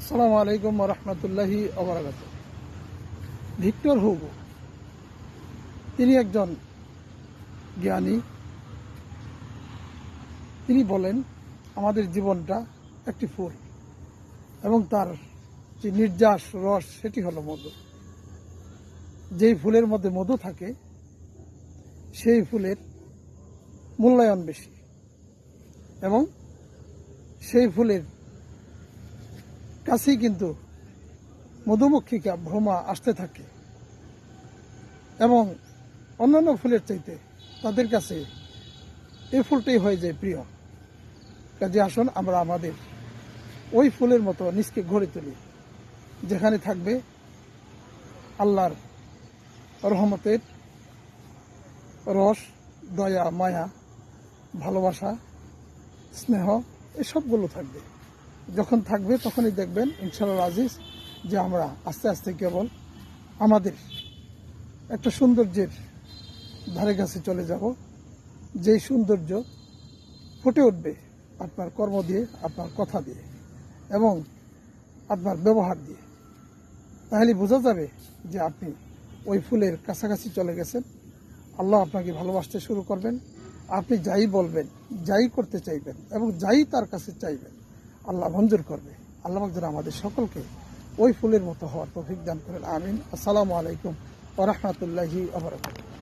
আসসালামু আলাইকুম ওয়া রাহমাতুল্লাহি ওয়া বারাকাতুহু। ভিক্টর হুগো তিনি একজন জ্ঞানী। তিনি বলেন আমাদের জীবনটা একটি ফুল এবং তার যে নির্যাস রস সেটি হলো মধু। যেই ফুলের মধ্যে মধু থাকে সেই ফুলের মূল্যায়ন বেশি এবং সেই ফুলের কাছেই কিন্তু মধুমক্ষিকা ভ্রমা আসতে থাকে এবং অন্যান্য ফুলের চাইতে তাদের কাছে এই ফুলটাই হয়ে যায় প্রিয়। কাজে আসুন আমরা আমাদের ওই ফুলের মতো নিজকে গড়ে তুলি, যেখানে থাকবে আল্লাহর রহমতের রস, দয়া, মায়া, ভালোবাসা, স্নেহ এসবগুলো থাকবে। যখন থাকবে তখনই দেখবেন ইনশাআল্লাহ আজিজ যে আমরা আস্তে আস্তে কেবল আমাদের একটা সৌন্দর্যের ধারে কাছে চলে যাব, যেই সৌন্দর্য ফুটে উঠবে আপনার কর্ম দিয়ে, আপনার কথা দিয়ে এবং আপনার ব্যবহার দিয়ে। তাহলে বোঝা যাবে যে আপনি ওই ফুলের কাছাকাছি চলে গেছেন। আল্লাহ আপনাকে ভালোবাসতে শুরু করবেন। আপনি যাই বলবেন, যাই করতে চাইবেন এবং যাই তার কাছে চাইবেন আল্লাহ মঞ্জুর করবে। আল্লাহ যেন আমাদের সকলকে ওই ফুলের মতো হওয়ার তৌফিক দান করেন। আমিন। আসসালামু আলাইকুম ওয়া রাহমাতুল্লাহি ওয়া বারাকাতুহু।